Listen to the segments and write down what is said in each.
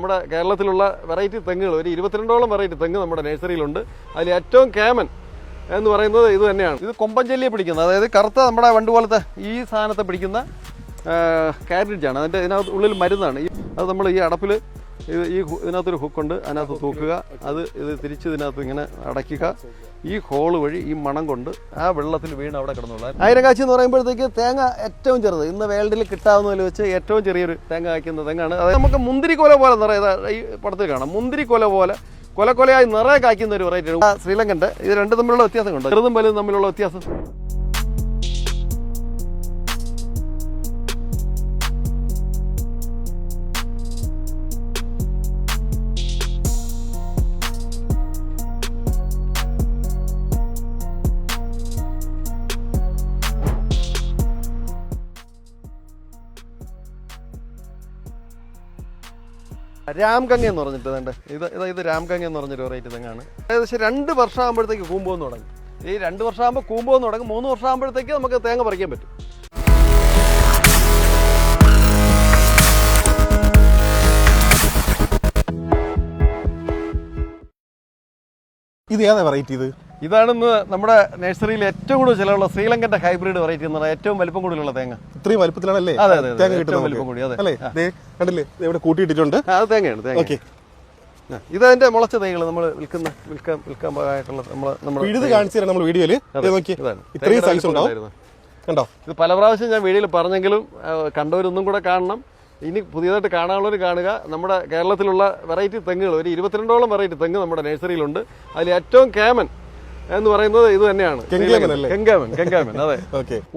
നമ്മുടെ കേരളത്തിലുള്ള വെറൈറ്റി തെങ്ങുകൾ ഒരു 22ഓളം വെറൈറ്റി തെങ്ങ് നമ്മുടെ നഴ്സറിയിലുണ്ട്. അതിൽ ഏറ്റവും കേമൻ എന്ന് പറയുന്നത് ഇത് തന്നെയാണ്. ഇത് കൊമ്പഞ്ചെല്ലിയെ പിടിക്കുന്നത്, അതായത് കറുത്ത നമ്മുടെ വണ്ട് പോലത്തെ ഈ സാധനത്തെ പിടിക്കുന്ന കാരറ്റാണ്. അതിൻ്റെ ഇതിനകത്ത് ഉള്ളിൽ മരുന്നാണ്. അത് നമ്മൾ ഈ അടപ്പിൽ ഇതിനകത്തൊരു ഹുക്കുണ്ട്, അതിനകത്ത് തൂക്കുക, ഇത് തിരിച്ച് ഇതിനകത്ത് ഇങ്ങനെ അടയ്ക്കുക. ഈ ഹോള് വഴി ഈ മണം കൊണ്ട് ആ വെള്ളത്തിൽ വീണ് അവിടെ കിടന്നുള്ള ആയിരക്കാച്ചി എന്ന് പറയുമ്പോഴത്തേക്ക് തേങ്ങ ഏറ്റവും ചെറുത്, ഇന്ന് വേൾഡിൽ കിട്ടാവുന്നതിൽ വെച്ച് ഏറ്റവും ചെറിയൊരു തേങ്ങ കായ്ക്കുന്ന തെങ്ങാണ്. അതായത് നമുക്ക് മുന്തിരിക്കൊല പോലെ നിറയെ ഈ പടത്തിൽ കാണാം, മുന്തിരിക്കൊല പോലെ കൊലക്കൊലയായി നിറയെ കായ്ക്കുന്ന ഒരു വെറൈറ്റിയാണ് ശ്രീലങ്കൻ്റെ. ഇത് രണ്ടും തമ്മിലുള്ള വ്യത്യാസം കൊണ്ട് ചെറുതും വലുതും തമ്മിലുള്ള വ്യത്യാസം. രാംഗംഗ എന്ന് പറഞ്ഞിട്ട് ഇത് രാംഗംഗ എന്ന് പറഞ്ഞൊരു വെറൈറ്റി തെങ്ങാണ്. ഏകദേശം 2 വർഷം ആകുമ്പോഴത്തേക്ക് കൂമ്പോന്ന് തുടങ്ങും. ഈ 2 വർഷം ആകുമ്പോൾ കൂമ്പോന്ന് തുടങ്ങും. 3 വർഷം ആകുമ്പോഴത്തേക്ക് നമുക്ക് തേങ്ങ പറിക്കാൻ പറ്റും. ഇത് ഏതാ വെറൈറ്റി? ഇതാണെന്ന് നമ്മുടെ നഴ്സറിയിൽ ഏറ്റവും കൂടുതൽ ചിലവുള്ള ശ്രീലങ്കന്റെ ഹൈബ്രിഡ് വെറൈറ്റി എന്ന് പറഞ്ഞാൽ ഏറ്റവും വലിപ്പം കൂടുതലുള്ള തേങ്ങ. ഇത്രയും വലിപ്പത്തിലാണല്ലേ തേങ്ങ കിട്ടുന്നത്? കണ്ടില്ലേ, ഇവിടെ കൂട്ടിയിട്ടിട്ടുണ്ട്. അത് തേങ്ങയാണ്. തേങ്ങ ഇതതിന്റെ മുളച്ച തൈകൾ നമ്മൾ വിൽക്കാൻ ഇത് കാണിച്ചു തരാം നമ്മൾ വീഡിയോയില്. ഇത്രയും സൈസ് ഉണ്ടാവും കണ്ടോ. ഇത് പല പ്രാവശ്യം ഞാൻ വീഡിയോയിൽ പറഞ്ഞെങ്കിലും കണ്ടവരൊന്നും കൂടെ കാണണം. ഇനി പുതിയതായിട്ട് കാണാനുള്ളവർ കാണുക. നമ്മുടെ കേരളത്തിലുള്ള വെറൈറ്റി തെങ്ങുകൾ ഒരു 22ഓളം വെറൈറ്റി തെങ്ങ് നമ്മുടെ നഴ്സറിയിലുണ്ട്. അതിൽ ഏറ്റവും കേമൻ എന്ന് പറയുന്നത് ഇത് തന്നെയാണ്, കെങ്കാമൻ. അതെ,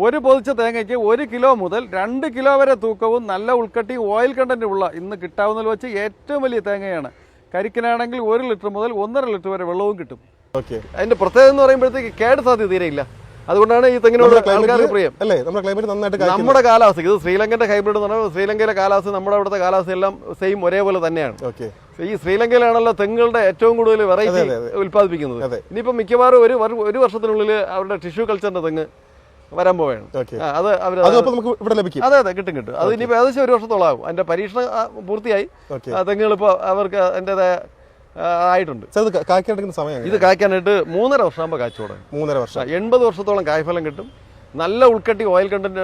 ഒരു പൊതിച്ച തേങ്ങയ്ക്ക് 1 കിലോ മുതൽ 2 കിലോ വരെ തൂക്കവും നല്ല ഉൾക്കട്ടിയും ഓയിൽ കണ്ടന്റ് ഉള്ള ഇന്ന് കിട്ടാവുന്നതിൽ വെച്ച് ഏറ്റവും വലിയ തേങ്ങയാണ്. കരിക്കിനാണെങ്കിൽ 1 ലിറ്റർ മുതൽ 1.5 ലിറ്റർ വരെ വെള്ളവും കിട്ടും. അതിന്റെ പ്രത്യേകത എന്ന് പറയുമ്പോഴത്തേക്ക് കേട് സാധ്യത തീരെയില്ല. അതുകൊണ്ടാണ് ഈ തെങ്ങിനോട് ആൾക്കാർക്ക് പ്രിയം. നമ്മുടെ കാലാവസ്ഥ, ഇത് ശ്രീലങ്കന്റെ ഹൈബ്രിഡ് എന്ന് പറഞ്ഞാൽ ശ്രീലങ്കയിലെ കാലാവസ്ഥ നമ്മുടെ അവിടുത്തെ കാലാവസ്ഥ എല്ലാം സെയിം ഒരേപോലെ തന്നെയാണ്. ഈ ശ്രീലങ്കയിലാണല്ലോ തെങ്ങുകളുടെ ഏറ്റവും കൂടുതൽ വെറൈറ്റി ഉൽപ്പാദിപ്പിക്കുന്നത്. ഇനിയിപ്പോ മിക്കവാറും ഒരു വർഷത്തിനുള്ളിൽ അവരുടെ ടിഷ്യൂ കൾച്ചറിന്റെ തെങ്ങ് വരാൻ പോവുകയാണ്. അതെ, കിട്ടും. അത് ഇനിയിപ്പോ ഏകദേശം 1 വർഷത്തോളം ആകും. അതിന്റെ പരീക്ഷണം പൂർത്തിയായി. തെങ്ങുകൾ ഇപ്പൊ അവർക്ക് അതിൻ്റെതായ ആയിട്ടുണ്ട്. ഇത് കായ്ക്കാനായിട്ട് 3.5 വർഷം ആകുമ്പോൾ കായ്ച്ചു തുടങ്ങും. 3.5 വർഷം 80 വർഷത്തോളം കായ്ഫലം കിട്ടും. നല്ല ഉൾക്കട്ടി ഓയിൽ കണ്ടന്റ്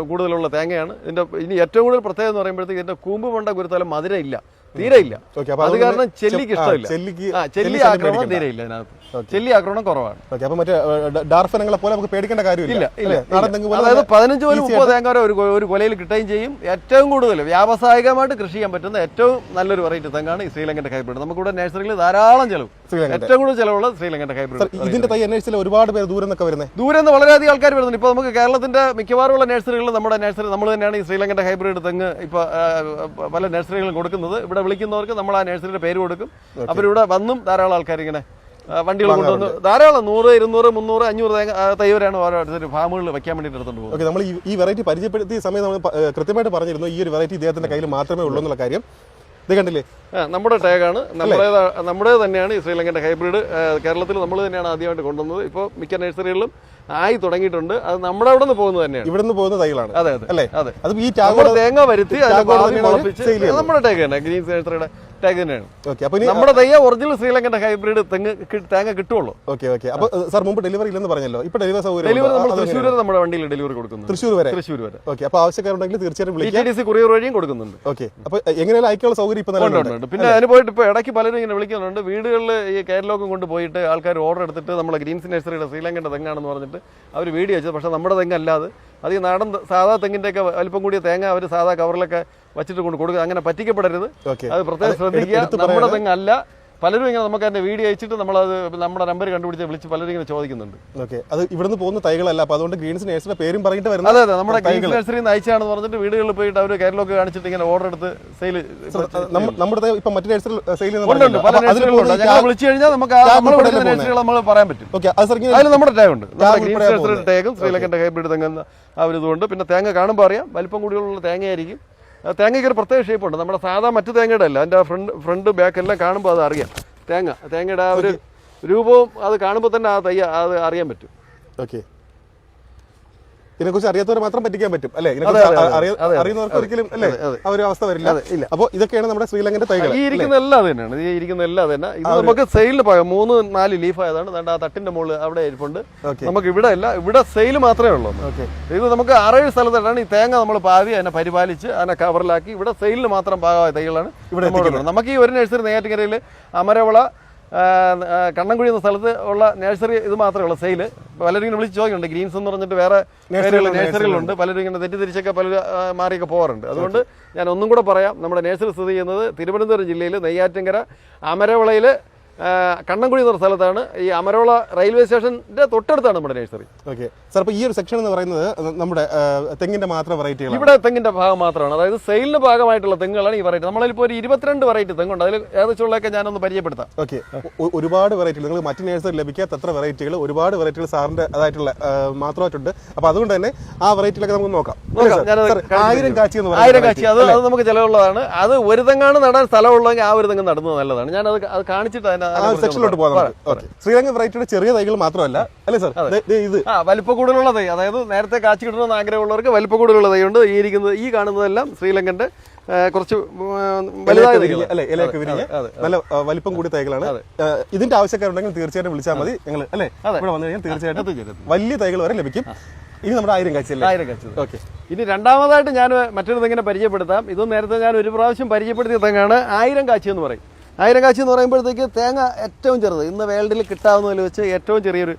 കൂടുതലുള്ള തേങ്ങയാണ്. ഇതിന്റെ ഇനി ഏറ്റവും കൂടുതൽ പ്രത്യേകത എന്ന് പറയുമ്പോഴത്തേക്ക് ഇതിന്റെ കൂമ്പ് മണ്ട കുരുത്താലും മധുരം ഇല്ല, തീരെ ഇല്ല. അത് കാരണം ചെല്ലിക്ക് ഇഷ്ടമില്ല. ചെല്ലി ആക്രമണം തീരെ ഇല്ല ഇതിനകത്ത്. ചെല്ലി ആക്രമണം കുറവാണ്. പേടിക്കേണ്ട കാര്യമില്ല. അതായത് 15 മുതൽ 30 തേങ്ങ വരെ ഒരു കൊലയിൽ കിട്ടുകയും ചെയ്യും. ഏറ്റവും കൂടുതൽ വ്യാവസായികമായിട്ട് കൃഷി ചെയ്യാൻ പറ്റുന്ന ഏറ്റവും നല്ലൊരു വെറൈറ്റി തെങ്ങാണ് ഈ ശ്രീലങ്കന്റെ ഹൈബ്രിഡ്. നമുക്കിവിടെ നഴ്സറിയിൽ ധാരാളം ചെലവ്, ഏറ്റവും കൂടുതൽ ചെലവുള്ള ശ്രീലങ്കന്റെ ഹൈബ്രിഡ്. ഇതിന്റെ തൈ അന്വേഷിച്ചാൽ ഒരുപാട് പേര് ദൂരം നിന്ന് വളരെയധികം ആൾക്കാർ വരുന്നുണ്ട്. ഇപ്പൊ നമുക്ക് കേരളത്തിന്റെ മിക്കവാറുള്ള നഴ്സറികളിൽ നമ്മുടെ നഴ്സറി നമ്മൾ തന്നെയാണ് ഈ ശ്രീലങ്കന്റെ ഹൈബ്രിഡ് തെങ്ങ് ഇപ്പൊ പല നഴ്സറികളും കൊടുക്കുന്നത്. ഇവിടെ വിളിക്കുന്നവർക്ക് നമ്മൾ ആ നഴ്സറിയുടെ പേര് കൊടുക്കും. അവരിവിടെ വന്നും ധാരാളം ആൾക്കാർ ഇങ്ങനെ വണ്ടികൾ കൊണ്ടുവന്ന് ധാരാളം 100, 200, 300, 500 തൈ വരെയാണ് ഓരോരുത്തർ ഫാമുകളിൽ വെക്കാൻ വേണ്ടിയിട്ട് എടുത്തുകൊണ്ട് പോകുന്നത്. നമ്മൾ ഈ വെറൈറ്റി പരിചയപ്പെടുത്തിയ സമയം നമ്മൾ കൃത്യമായിട്ട് പറഞ്ഞിരുന്നു ഈ ഒരു വെറൈറ്റി ഇദ്ദേഹത്തിന്റെ കയ്യിൽ മാത്രമേ ഉള്ളൂ എന്നുള്ള കാര്യം. ഇത് കണ്ടില്ലേ, നമ്മുടെ ടാഗാണ്, നമ്മുടെ തന്നെയാണ് ഈ ശ്രീലങ്കന്റെ ഹൈബ്രിഡ്. കേരളത്തിൽ നമ്മൾ തന്നെയാണ് ആദ്യമായിട്ട് കൊണ്ടുവന്നത്. ഇപ്പോൾ മിക്ക നഴ്സറികളിലും ആയി തുടങ്ങിയിട്ടുണ്ട്. അത് നമ്മുടെ അവിടെ നിന്ന് പോകുന്നത് തന്നെയാണ്, ഇവിടെ നിന്ന് പോകുന്ന തൈകളാണ്. അതെ അതെ അതെ. അത് ഈ തേങ്ങ വരുത്തി നമ്മുടെ ടാഗ് തന്നെ, ഗ്രീൻസ് നഴ്സറിയുടെ ടാഗ് തന്നെയാണ്. നമ്മുടെ തൈ ഒറിജിനൽ ശ്രീലങ്കന്റെ ഹൈബ്രിഡ് തേങ്ങ കിട്ടുള്ളൂ. അപ്പൊ സാർ മുമ്പ് ഡെലിവറി ഇല്ലെന്ന് പറഞ്ഞല്ലോ, ഇപ്പൊ ഡെലിവറി നമ്മൾ തൃശ്ശൂർ വരെ നമ്മുടെ വണ്ടിയിൽ ഡെലിവറി കൊടുക്കുന്നു. തൃശ്ശൂർ വരെ. അപ്പൊ ആവശ്യക്കാരുണ്ടെങ്കിൽ തീർച്ചയായിട്ടും TTC കൊറിയർ വഴിയും കൊടുക്കുന്നുണ്ട്. അപ്പൊ എങ്ങനെയാലും അയക്കാനുള്ള സൗകര്യം ഇപ്പൊ ഉണ്ട്. പിന്നെ അതിന് പോയിട്ട് ഇപ്പൊ ഇടയ്ക്ക് പലരും ഇങ്ങനെ വിളിക്കുന്നുണ്ട്. വീടുകളിൽ ഈ കാറ്റലോഗും കൊണ്ട് പോയിട്ട് ആൾക്കാർ ഓർഡർ എടുത്തിട്ട് നമ്മളെ ഗ്രീൻസ് നഴ്സറിയുടെ ശ്രീലങ്കന്റെ തെങ്ങാണെന്ന് പറഞ്ഞിട്ട് അവർ വീഡിയോ വെച്ചത്. പക്ഷെ നമ്മുടെ തെങ്ങല്ലാതെ അത് ഈ നാടൻ സാധാ തെങ്ങിന്റെയൊക്കെ വലിപ്പം കൂടിയ തേങ്ങ അവർ സാധാ കവറിലൊക്കെ വെച്ചിട്ട് കൊണ്ട് കൊടുക്കുക. അങ്ങനെ പറ്റിക്കപ്പെടരുത്, അത് പ്രത്യേകം ശ്രദ്ധിക്കുക. നമ്മുടെ തെങ്ങല്ല. പലരും ഇങ്ങനെ നമുക്ക് അതിന്റെ വീഡിയോ അയച്ചിട്ട് നമ്മളത് നമ്മുടെ നമ്പർ കണ്ടുപിടിച്ച് വിളിച്ച് പലരും ഇങ്ങനെ ചോദിക്കുന്നുണ്ട്. അത് ഇവിടുന്ന് പോകുന്ന തൈകളല്ല, അപ്പൊ അതുകൊണ്ട് ഗ്രീൻസ് നഴ്സറിയുടെ പേരും പറഞ്ഞിട്ട് വരുന്നത്. അതെ, നമ്മുടെ ഗ്രീൻസ് നഴ്സറിയിൽ നിന്ന് അയച്ചാണെന്ന് പറഞ്ഞിട്ട് വീടുകളിൽ പോയിട്ട് അവർ കാറ്റലോഗ് കാണിച്ചിട്ട് ഇങ്ങനെ ഓർഡർ എടുത്ത് സെയിൽ. നമ്മുടെ ഇപ്പൊ മറ്റു നഴ്സറി സെയിൽ വിളിച്ചു കഴിഞ്ഞാൽ നമുക്ക് നഴ്സറികൾ നമ്മൾ പറയാൻ പറ്റും. അതിൽ നമ്മുടെ ടാഗ് ഉണ്ട്, ഗ്രീൻസ് നഴ്സറിയുടെ ടാഗും ശ്രീലങ്കന്റെ ഹൈബ്രിഡ് തെങ്ങുന്ന ആ ഒരു ഇതുകൊണ്ട്. പിന്നെ തേങ്ങ കാണുമ്പോൾ അറിയാം വലിപ്പം കൂടിയുള്ള തേങ്ങയായിരിക്കും. തേങ്ങയ്ക്ക് ഒരു പ്രത്യേക ഷേപ്പുണ്ട്, നമ്മുടെ സാധാ മറ്റു തേങ്ങയുടെ അല്ല. അതിൻ്റെ ഫ്രണ്ട് ബാക്ക് എല്ലാം കാണുമ്പോൾ അത് അറിയാം. തേങ്ങയുടെ ആ ഒരു രൂപവും അത് കാണുമ്പോൾ തന്നെ അത് അറിയാൻ പറ്റും. ഇതിനെക്കുറിച്ച് അറിയാത്തവരെ മാത്രം പറ്റിക്കാൻ പറ്റും അല്ലെ? അറിയുന്നവർക്ക് ഒരിക്കലും അല്ലേ ആ ഒരു അവസ്ഥ വരില്ല. അപ്പോൾ ഇതൊക്കെയാണ് നമ്മുടെ ശ്രീലങ്കന്റെ തൈകൾ. ഈ ഇരിക്കുന്ന എല്ലാം തന്നെയാണ്, ഈ ഇരിക്കുന്ന എല്ലാം തന്നെ. ഇത് നമുക്ക് സെയിലിന് പോകാം. 3-4 ലീഫ് ആയതാണ്. ആ തട്ടിന്റെ മുകളിൽ അവിടെ ഇരിപ്പുണ്ട്. നമുക്ക് ഇവിടെ അല്ല, ഇവിടെ സെയിൽ മാത്രമേ ഉള്ളൂ. ഇത് നമുക്ക് 6-7 സ്ഥലത്താണ് ഈ തേങ്ങ നമ്മൾ പാവി അതിനെ പരിപാലിച്ച് അതിനെ കവറിലാക്കി ഇവിടെ സെയിലിന് മാത്രം പാകമായ തൈകളാണ് ഇവിടെ. നമുക്ക് ഈ ഒരു നഴ്സറി നെയ്യാറ്റിൻകരയിൽ അമരവിള കണ്ണൻകുഴി എന്ന സ്ഥലത്ത് ഉള്ള നഴ്സറി ഇത് മാത്രമേ ഉള്ളൂ സെയിൽ. പലരും ഇങ്ങനെ വിളിച്ച് ചോദിക്കുന്നുണ്ട്, ഗ്രീൻസ് എന്ന് പറഞ്ഞിട്ട് വേറെ നഴ്സറികളുണ്ട്. പലരും ഇങ്ങനെ തെറ്റിദ്ധരിച്ചൊക്കെ പലരും മാറിയൊക്കെ പോകാറുണ്ട്. അതുകൊണ്ട് ഞാൻ ഒന്നും കൂടെ പറയാം, നമ്മുടെ നഴ്സറി സ്ഥിതി ചെയ്യുന്നത് തിരുവനന്തപുരം ജില്ലയിൽ നെയ്യാറ്റിൻകര അമരവിളയിൽ കണ്ണൻകുഴി എന്ന സ്ഥലത്താണ്. ഈ അമരവിള റെയിൽവേ സ്റ്റേഷന്റെ തൊട്ടടുത്താണ് നമ്മുടെ നഴ്സറി. ഓക്കെ സാർ, അപ്പോൾ ഈ ഒരു സെക്ഷൻ എന്ന് പറയുന്നത് നമ്മുടെ തെങ്ങിന്റെ മാത്രം വെറൈറ്റികൾ, ഇവിടെ തെങ്ങിന്റെ ഭാഗം മാത്രമാണ്. അതായത് സെയിലിന്റെ ഭാഗമായിട്ടുള്ള തെങ്ങുകളാണ് ഈ വെറൈറ്റി. നമ്മളിപ്പോൾ ഒരു 22 വെറൈറ്റി തെങ്ങുണ്ട്. അതിൽ ഏകദേശമുള്ളതൊക്കെ ഞാനൊന്ന് പരിചയപ്പെടുത്താം. ഓക്കെ, ഒരുപാട് വെറൈറ്റികൾ നിങ്ങൾ മറ്റു നഴ്സറി ലഭിക്കാത്ത അത്ര വെറൈറ്റികൾ, ഒരുപാട് വെറൈറ്റികൾ സാറിന്റെ അതായിട്ടുള്ള മാത്രമായിട്ടുണ്ട്. അപ്പൊ അതുകൊണ്ട് തന്നെ ആ വെറൈറ്റികളൊക്കെ നമുക്ക് നോക്കാം. 1000 കാച്ചി എന്ന് പറയുന്നത് 1000 കാച്ചി അത് നമുക്ക് ചിലവുള്ളതാണ്. അത് ഒരു തെങ്ങാണ് നടാൻ സ്ഥലമുള്ളതെങ്കിൽ ആ ഒരു തെങ്ങ് നടുന്നത് നല്ലതാണ്. ഞാൻ അത് കാണിച്ചിട്ട് സെക്ഷനിലോട്ട് പോകാം. ശ്രീലങ്കൻ വെറൈറ്റിയുടെ ചെറിയ തൈകൾ മാത്രമല്ല അല്ലേ സാർ? ഇത് വലിപ്പ കൂടുതലുള്ള തൈ, അതായത് നേരത്തെ കാച്ചി കിട്ടണമെന്ന് ആഗ്രഹമുള്ളവർക്ക് വലിപ്പ കൂടുതലുള്ള തൈ ഉണ്ട്. ഈ കാണുന്നതെല്ലാം ശ്രീലങ്കന്റെ കുറച്ച് വലുതായ അല്ലെ, ഇലയൊക്കെ വിരിഞ്ഞ് നല്ല വലിപ്പം കൂടിയ തൈകളാണ്. ഇതിന്റെ ആവശ്യക്കാരുണ്ടെങ്കിൽ തീർച്ചയായിട്ടും വിളിച്ചാൽ മതി. ഞങ്ങൾ അല്ലെ ഇവിടെ വന്നു കഴിഞ്ഞാൽ തീർച്ചയായിട്ടും വലിയ തൈകൾ വരെ ലഭിക്കും. ഇനി നമ്മുടെ 1000 കാച്ചി അല്ലേ? 1000 കാച്ചി. ഓക്കെ, ഇനി രണ്ടാമതായിട്ട് ഞാൻ മറ്റൊരു തെങ്ങിനെ പരിചയപ്പെടുത്താം. ഇതും നേരത്തെ ഞാൻ ഒരു പ്രാവശ്യം പരിചയപ്പെടുത്തിയ തെങ്ങാണ് 1000 കാച്ചി എന്ന് പറയും. 1000 കാച്ചി എന്ന് പറയുമ്പോഴത്തേക്ക് തേങ്ങ ഏറ്റവും ചെറുത്, ഇന്ന് വേൾഡിൽ കിട്ടാവുന്നതിൽ വെച്ച് ഏറ്റവും ചെറിയൊരു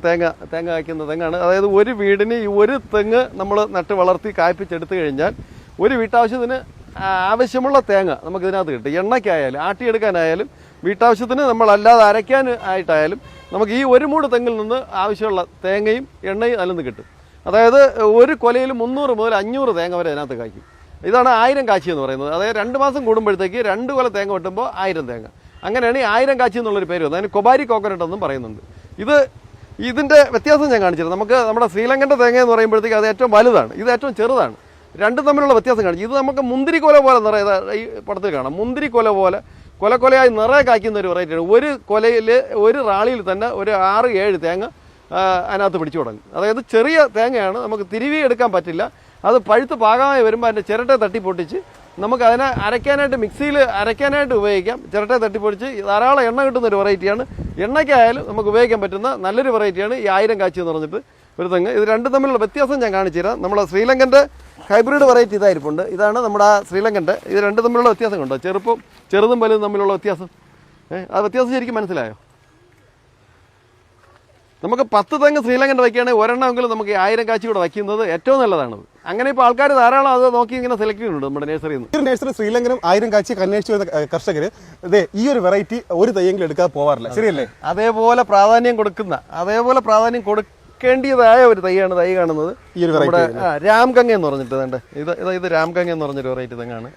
തേങ്ങ കായ്ക്കുന്ന തെങ്ങാണ്. അതായത് ഒരു വീടിന് ഈ ഒരു തെങ്ങ് നമ്മൾ നട്ട് വളർത്തി കായ്പിച്ചെടുത്തു കഴിഞ്ഞാൽ ഒരു വീട്ടാവശ്യത്തിന് ആവശ്യമുള്ള തേങ്ങ നമുക്ക് ഇതിനകത്ത് കിട്ടും. എണ്ണയ്ക്കായാലും ആട്ടിയെടുക്കാനായാലും വീട്ടാവശ്യത്തിന് നമ്മളല്ലാതെ അരയ്ക്കാൻ ആയിട്ടായാലും നമുക്ക് ഈ ഒരു മൂട് തെങ്ങിൽ നിന്ന് ആവശ്യമുള്ള തേങ്ങയും എണ്ണയും അതിൽ നിന്ന് കിട്ടും. അതായത് ഒരു കൊലയിൽ 300 മുതൽ 500 തേങ്ങ വരെ അതിനകത്ത് കായ്ക്കും. ഇതാണ് 1000 കാച്ചി എന്ന് പറയുന്നത്. അതായത് 2 മാസം കൂടുമ്പോഴത്തേക്ക് 2 കൊല തേങ്ങ വെട്ടുമ്പോൾ 1000 തേങ്ങ. അങ്ങനെയാണ് ഈ 1000 കാച്ചി എന്നുള്ളൊരു പേര് വന്നത്. അതിന് കൊബാരി കോക്കനട്ട് എന്നും പറയുന്നുണ്ട്. ഇതിന്റെ വ്യത്യാസം ഞാൻ കാണിച്ചിരുന്നു. നമുക്ക് നമ്മുടെ ശ്രീലങ്കന്റെ തേങ്ങ എന്ന് പറയുമ്പോഴത്തേക്ക് അത് ഏറ്റവും വലുതാണ്, ഇത് ഏറ്റവും ചെറുതാണ്. രണ്ടും തമ്മിലുള്ള വ്യത്യാസം കാണിച്ചു. ഇത് നമുക്ക് മുന്തിരിക്കൊല പോലെ നിറയെ ഈ പടത്തിൽ കാണാം. മുന്തിരിക്കൊല പോലെ കൊലക്കൊലയായി നിറയെ കായ്ക്കുന്ന ഒരു വെറൈറ്റിയാണ്. ഒരു കൊലയിൽ ഒരു റാളിയിൽ തന്നെ ഒരു 6-7 തേങ്ങ അതിനകത്ത് പിടിച്ചു തുടങ്ങും. അതായത് ചെറിയ തേങ്ങയാണ്, നമുക്ക് തിരുവി എടുക്കാൻ പറ്റില്ല. അത് പഴുത്ത് പാകമായി വരുമ്പോൾ അതിൻ്റെ ചിരട്ടെ തട്ടിപ്പൊട്ടിച്ച് നമുക്ക് അതിനെ അരയ്ക്കാനായിട്ട് മിക്സിയിൽ അരയ്ക്കാനായിട്ട് ഉപയോഗിക്കാം. ചിരട്ടെ തട്ടിപ്പൊടിച്ച് ധാരാളം എണ്ണ കിട്ടുന്ന ഒരു വെറൈറ്റിയാണ്. എണ്ണയ്ക്കായാലും നമുക്ക് ഉപയോഗിക്കാൻ പറ്റുന്ന നല്ലൊരു വെറൈറ്റിയാണ് ഈ 1000 കാച്ചി എന്ന് പറഞ്ഞിട്ട് ഒരു തെങ്ങ്. ഇത് രണ്ടും തമ്മിലുള്ള വ്യത്യാസം ഞാൻ കാണിച്ചു തരാം. നമ്മുടെ ശ്രീലങ്കൻ്റെ ഹൈബ്രിഡ് വെറൈറ്റി ഇതായിരിപ്പുണ്ട്. ഇതാണ് നമ്മുടെ ആ ശ്രീലങ്കൻ്റെ. ഇത് രണ്ടും തമ്മിലുള്ള വ്യത്യാസം കണ്ടോ? ചെറുതും വലുതും തമ്മിലുള്ള വ്യത്യാസം. ആ വ്യത്യാസം ശരിക്കും മനസ്സിലായോ? നമുക്ക് 10 തെങ്ങ് ശ്രീലങ്കൻ്റെ വയ്ക്കുകയാണെങ്കിൽ ഒരെണ്ണമെങ്കിലും നമുക്ക് 1000 കാച്ചി കൂടെ വയ്ക്കുന്നത് ഏറ്റവും നല്ലതാണത്. അങ്ങനെ ഇപ്പോൾ ആൾക്കാർ ധാരാളം അത് നോക്കി ഇങ്ങനെ സെലക്ട് ചെയ്യുന്നുണ്ട് നമ്മുടെ നഴ്സറിയിൽ നിന്ന്. നഴ്സറി ശ്രീലങ്കനും 1000 കാച്ചി അന്വേഷിച്ച് വരുന്ന കർഷകർ ഈ ഒരു വെറൈറ്റി ഒരു തൈയെങ്കിലും എടുക്കാതെ പോവാറില്ല, ശരിയല്ലേ? അതേപോലെ പ്രാധാന്യം കൊടുക്കേണ്ടതായ ഒരു തൈയാണ് തൈ കാണുന്നത്. ഈ ഒരു നമ്മുടെ രാംഗംഗ എന്ന് പറഞ്ഞിട്ട് ഇത് രാംഗംഗ എന്ന് പറഞ്ഞൊരു വെറൈറ്റി തെങ്ങാണ്.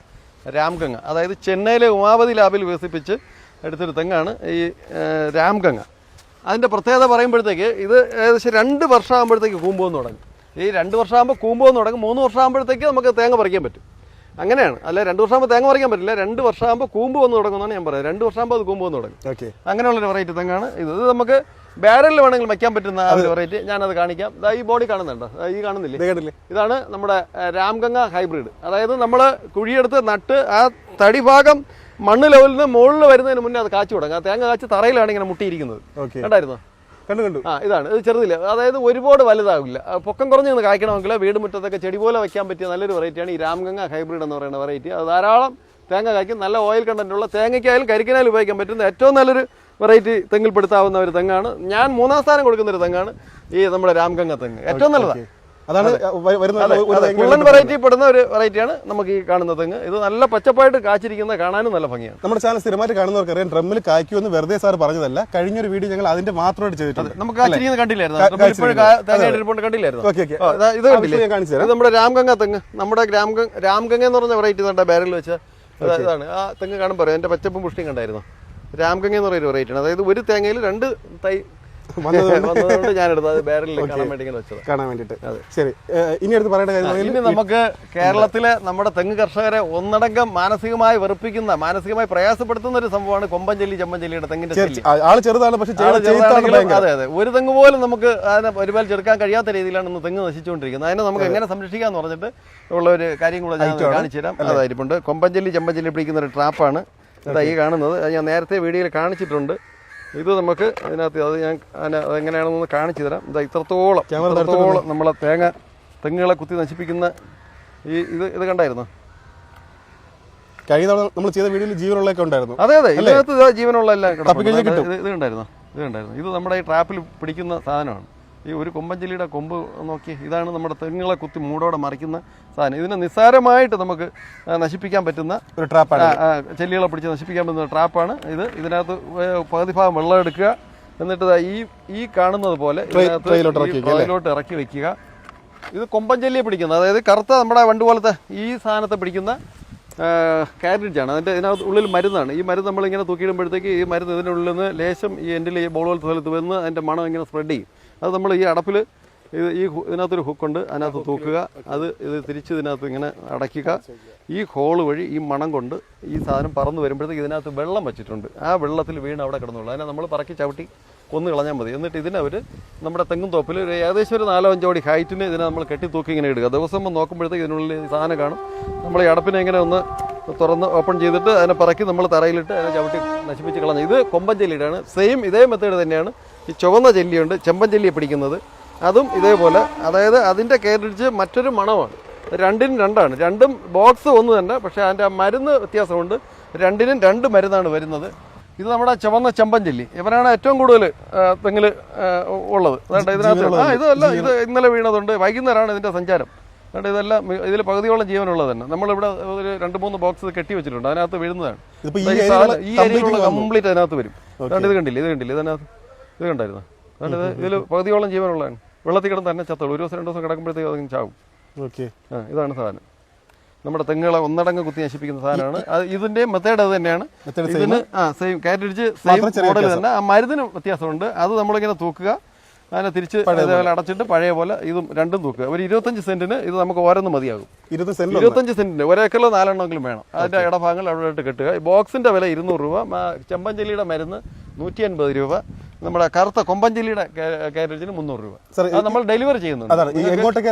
രാംഗംഗ അതായത് ചെന്നൈയിലെ ഉമാപതി ലാബിൽ വികസിപ്പിച്ച് എടുത്തൊരു തെങ്ങാണ് ഈ രാംഗംഗ. അതിൻ്റെ പ്രത്യേകത പറയുമ്പോഴത്തേക്ക് ഇത് ഏകദേശം 2 വർഷം ആകുമ്പോഴത്തേക്ക് കൂമ്പോന്ന് തുടങ്ങും. ഈ 2 വർഷം ആകുമ്പോൾ കൂമ്പോന്ന് തുടങ്ങും. 3 വർഷം ആകുമ്പോഴത്തേക്ക് നമുക്ക് തേങ്ങ പറിക്കാൻ പറ്റും. അങ്ങനെയാണ്. അല്ല 2 വർഷം ആകുമ്പോൾ തേങ്ങ പറിക്കാൻ പറ്റില്ല. 2 വർഷം ആകുമ്പോൾ കൂമ്പ് വന്ന് തുടങ്ങുന്നതാണ് ഞാൻ പറയുന്നത്. 2 വർഷം ആകുമ്പോൾ അത് കൂമ്പ് വന്ന് തുടങ്ങും. അങ്ങനെയുള്ളൊരു വെറൈറ്റി തെങ്ങാണ് ഇത്. നമുക്ക് ബാരലിൽ വേണമെങ്കിൽ വയ്ക്കാൻ പറ്റുന്ന ആ ഒരു വെറൈറ്റി ഞാനത് കാണിക്കാം. ഈ ബോഡി കാണുന്നുണ്ടോ? ഈ കാണുന്നില്ലേ? ഇതാണ് നമ്മുടെ രാംഗംഗ ഹൈബ്രിഡ്. അതായത് നമ്മൾ കുഴിയെടുത്ത് നട്ട് ആ തടി ഭാഗം മണ്ണ് ലെവലിൽ നിന്ന് മുകളിൽ വരുന്നതിന് മുന്നേ അത് കാച്ചു തുടങ്ങും. ആ തേങ്ങ കാച്ച് തറയിലാണ് ഇങ്ങനെ മുട്ടിയിരിക്കുന്നത്. കണ്ടായിരുന്നോ? കണ്ടു. ഇതാണ്. ഇത് ചെറുതില്ല. അതായത് ഒരുപാട് വലുതാവില്ല. പൊക്കം കുറഞ്ഞ് നിന്ന് കായ്ക്കണമെങ്കിൽ വീട് മുറ്റത്തൊക്കെ ചെടി പോലെ വയ്ക്കാൻ പറ്റിയ നല്ലൊരു വെറൈറ്റിയാണ് ഈ രാംഗംഗ ഹൈബ്രിഡ് എന്ന് പറയുന്ന വെറൈറ്റി. അത് ധാരാളം തേങ്ങ കായ്ക്കും. നല്ല ഓയിൽ കണ്ടന്റുള്ള തേങ്ങയ്ക്കായാലും കരിക്കിനായാലും ഉപയോഗിക്കാൻ പറ്റുന്ന ഏറ്റവും നല്ലൊരു വെറൈറ്റി തെങ്ങിൽപ്പെടുത്താവുന്ന ഒരു തെങ്ങാണ്. ഞാൻ 3ാം സ്ഥാനം കൊടുക്കുന്ന ഒരു തെങ്ങാണ് ഈ നമ്മുടെ രാംഗംഗ തെങ്ങ്. ഏറ്റവും നല്ലതാണ്. അതാണ് കുള്ളൻ വെറൈറ്റി പെടുന്ന ഒരു വെറൈറ്റിയാണ് നമുക്ക് ഈ കാണുന്ന തെങ്ങ്. ഇത് നല്ല പച്ചപ്പായിട്ട് കാച്ചിരിക്കുന്ന, കാണാനും നല്ല ഭംഗിയാണ്. നമ്മുടെ ചാനൽ സ്ഥിരമായിട്ട് കാണുന്നവർക്ക് അറിയാം, ഡ്രമ്മിൽ കായ്ക്കുമെന്ന് വെറുതെ സാർ പറഞ്ഞതല്ല. കഴിഞ്ഞൊരു വീഡിയോ ഞങ്ങൾ അതിന്റെ മാത്രമായിട്ട് ചെയ്തിട്ടുണ്ട്. നമുക്ക് കാച്ചിരിക്കുന്നത് കണ്ടില്ലായിരുന്നു? ഇത് നമ്മുടെ രാംഗംഗ തെങ്ങ്. നമ്മുടെ രാംഗംഗ എന്ന് പറഞ്ഞ വെറൈറ്റി നമ്മുടെ ബാരലിൽ വെച്ച ഇതാണ്. ആ തെങ്ങ് കാണുമ്പോൾ പറയാം, എന്റെ പച്ചപ്പും പുഷ്ടിയും കണ്ടായിരുന്നു. രാംഗംഗ എന്ന് പറയുന്ന വെറൈറ്റിയാണ്. അതായത് ഒരു തേങ്ങയിൽ 2 തൈ വന്നതുകൊണ്ട് ഞാനെടുത്ത് അത് ബാരലിൽ കാണാൻ വേണ്ടി ഇങ്ങനെ വെച്ചത്. കാണാൻ വേണ്ടിയിട്ട്. ശരി, ഇനി അടുത്ത് പറയേണ്ട കാര്യം ഇനി നമുക്ക് കേരളത്തിലെ നമ്മുടെ തെങ്ങ് കർഷകരെ ഒന്നടങ്കം മാനസികമായി വെറുപ്പിക്കുന്ന, മാനസികമായി പ്രയാസപ്പെടുത്തുന്ന ഒരു സംഭവമാണ് കൊമ്പൻചെല്ലി ചെമ്പൻചെല്ലിയുടെ തെങ്ങിന്റെ ശല്യം. ആള് ചെറുതാണ്, പക്ഷെ അതെ അതെ, ഒരു തെങ്ങ് പോലും നമുക്ക് അതിനെ പരിപാലിച്ചെടുക്കാൻ കഴിയാത്ത രീതിയിലാണ് ഇന്ന് തെങ്ങ് നശിച്ചുകൊണ്ടിരിക്കുന്നത്. അതിനെ നമുക്ക് എങ്ങനെ സംരക്ഷിക്കാന്ന് പറഞ്ഞിട്ട് ഉള്ള ഒരു കാര്യം കൂടെ ഞാൻ കാണിച്ചു തരാം. അതായിരിക്കും കൊമ്പൻചെല്ലി ചെമ്പൻചെല്ലി പിടിക്കുന്ന ഒരു ട്രാപ്പാണ് ഈ കാണുന്നത്. അത് ഞാൻ നേരത്തെ വീഡിയോയിൽ കാണിച്ചിട്ടുണ്ട്. ഇത് നമുക്ക് അതിനകത്ത് അത് ഞാൻ അതെങ്ങനെയാണെന്നൊന്ന് കാണിച്ചു തരാം. ഇത്രത്തോളം നമ്മളെ തെങ്ങുകളെ കുത്തി നശിപ്പിക്കുന്ന ഇത് കണ്ടായിരുന്നു. കഴിഞ്ഞ തവണ നമ്മൾ ചെയ്ത വീഡിയോയിൽ ജീവനുള്ളതൊക്കെ ഉണ്ടായിരുന്നു. അതെ അതെ, ഇതിനകത്ത് ജീവനുള്ള എല്ലാം ഇത് കണ്ടായിരുന്നു. ഇത് നമ്മുടെ ഈ ട്രാപ്പിൽ പിടിക്കുന്ന സാധനമാണ്. ഈ ഒരു കൊമ്പൻചെല്ലിയുടെ കൊമ്പ് നോക്കി, ഇതാണ് നമ്മുടെ തെങ്ങുകളെ കുത്തി മൂടോടെ മറിക്കുന്ന സാധനം. ഇതിനെ നിസ്സാരമായിട്ട് നമുക്ക് നശിപ്പിക്കാൻ പറ്റുന്ന ഒരു ട്രാപ്പാണ്. ചെല്ലികളെ പിടിച്ച് നശിപ്പിക്കാൻ പറ്റുന്ന ട്രാപ്പാണ് ഇത്. ഇതിനകത്ത് പകുതി ഭാഗം വെള്ളം എടുക്കുക, എന്നിട്ട് ഈ കാണുന്നത് പോലെ ട്രെയിലോട്ട് ഇറക്കി വെക്കുക. ഇത് കൊമ്പൻചെല്ലിയെ പിടിക്കുന്നത്, അതായത് കറുത്ത നമ്മുടെ വണ്ട് പോലത്തെ ഈ സാധനത്തെ പിടിക്കുന്ന കാരേജാണ്. അതിൻ്റെ ഇതിനകത്ത് ഉള്ളിൽ മരുന്നാണ്. ഈ മരുന്ന് നമ്മളിങ്ങനെ തൂക്കിയിടുമ്പോഴത്തേക്ക് ഈ മരുന്ന് ഇതിനുള്ളിൽ നിന്ന് ലേശം ഈ എൻഡിൽ ഈ ബോൾ പോലത്തെ സ്ഥലത്ത് വന്ന് അതിൻ്റെ മണം ഇങ്ങനെ സ്പ്രെഡ് ചെയ്യും. അത് നമ്മൾ ഈ അടപ്പിൽ ഇതിനകത്തൊരു ഹുക്കുണ്ട്, അതിനകത്ത് തൂക്കുക, ഇത് തിരിച്ച് ഇതിനകത്ത് ഇങ്ങനെ അടയ്ക്കുക. ഈ ഹോള് വഴി ഈ മണം കൊണ്ട് ഈ സാധനം പറന്ന് വരുമ്പോഴത്തേക്ക് ഇതിനകത്ത് വെള്ളം വെച്ചിട്ടുണ്ട്. ആ വെള്ളത്തിൽ വീണ് അവിടെ കിടന്നുള്ളൂ. അതിനെ നമ്മൾ പറക്കി ചവിട്ടി കൊന്നു കളഞ്ഞാൽ മതി. എന്നിട്ട് ഇതിനവർ നമ്മുടെ തെങ്ങും തോപ്പിൽ ഏകദേശം ഒരു 4-5 അടി ഹൈറ്റിന് ഇതിനെ നമ്മൾ കെട്ടി തൂക്കി ഇങ്ങനെ ഇടുക. ദിവസം നോക്കുമ്പോഴത്തേക്ക് ഇതിനുള്ളിൽ ഈ സാധനം കാണും. നമ്മൾ ഈ അടപ്പിനെ ഇങ്ങനെ ഒന്ന് തുറന്ന് ഓപ്പൺ ചെയ്തിട്ട് അതിനെ പറക്കി നമ്മൾ തറയിലിട്ട് അതിനെ ചവിട്ടി നശിപ്പിച്ച് കളഞ്ഞു. ഇത് കൊമ്പൻചെല്ലിയുടെയാണ്. സെയിം ഇതേ മെത്തേഡ് തന്നെയാണ്. ഈ ചുവന്ന ചെല്ലിയുണ്ട് ചെമ്പൻചെല്ലിയെ പിടിക്കുന്നത്, അതും ഇതേപോലെ. അതായത് അതിൻ്റെ കേരളിച്ച് മറ്റൊരു മണമാണ്. രണ്ടിനും രണ്ടാണ്. രണ്ടും ബോക്സ് ഒന്ന് തന്നെ, പക്ഷേ അതിൻ്റെ മരുന്ന് വ്യത്യാസമുണ്ട്. രണ്ടിനും 2 മരുന്നാണ് വരുന്നത്. ഇത് നമ്മുടെ ചുവന്ന ചെമ്പൻചെല്ലി. ഇവരാണ് ഏറ്റവും കൂടുതൽ തെങ്ങിൽ ഉള്ളത്. അതുകൊണ്ട് ഇതിനകത്ത് ഇതല്ല, ഇത് ഇന്നലെ വീണതുണ്ട്. വൈകുന്നേരമാണ് ഇതിൻ്റെ സഞ്ചാരം. അതുകൊണ്ട് ഇതെല്ലാം ഇതിൽ പകുതിയോളം ജീവനുള്ളത് തന്നെ. നമ്മളിവിടെ ഒരു 2-3 ബോക്സ് കെട്ടി വെച്ചിട്ടുണ്ട്, അതിനകത്ത് വീഴുന്നതാണ്. ഈ ഏരിയയിലുള്ള കംപ്ലീറ്റ് അതിനകത്ത് വരും. അതുകൊണ്ട് ഇത് കണ്ടില്ലേ, ഇതിനകത്ത് ഇത് കണ്ടായിരുന്നു. അതുകൊണ്ട് ഇതിൽ പകുതിയോളം ജീവനുള്ളതാണ്. വെള്ളത്തിൽ കിടന്ന് തന്നെ ചത്തോളൂ. 1 ദിവസം 2 ദിവസം കിടക്കുമ്പോഴത്തേക്ക് അതിന് ചാവും. ഇതാണ് സാധനം. നമ്മുടെ തെങ്ങുകളെ ഒന്നടങ്കം കുത്തി നശിപ്പിക്കുന്ന സാധനമാണ്. ഇതിന്റെ മെത്തേഡ് അത് തന്നെയാണ്. ഇതിന് സെയിം കാറ്റടിച്ച് സെയിം മോഡൽ തന്നെ. ആ മരുന്നിന് വ്യത്യാസമുണ്ട്. അത് നമ്മളിങ്ങനെ തൂക്കുക, അതിനെ തിരിച്ച് അതേപോലെ അടച്ചിട്ട് പഴയ പോലെ ഇതും രണ്ടും തൂക്കുക. ഒരു 25 സെന്റിന് ഇത് നമുക്ക് ഓരോന്ന് മതിയാകും. 25 സെന്റിന് 1 ഏക്കറിൽ 4 എണ്ണമെങ്കിലും വേണം. അതിന്റെ ഇടഭാഗങ്ങൾ അവിടെ കെട്ടുക. ബോക്സിന്റെ വില 200 രൂപ. ചെമ്പൻചെല്ലിയുടെ മരുന്ന് 150 രൂപ. നമ്മുടെ കറുത്ത കൊമ്പൻചെല്ലിയുടെ കാരേജിന് 300 രൂപ. അത് നമ്മൾ ഡെലിവറി ചെയ്യുന്നുണ്ട്.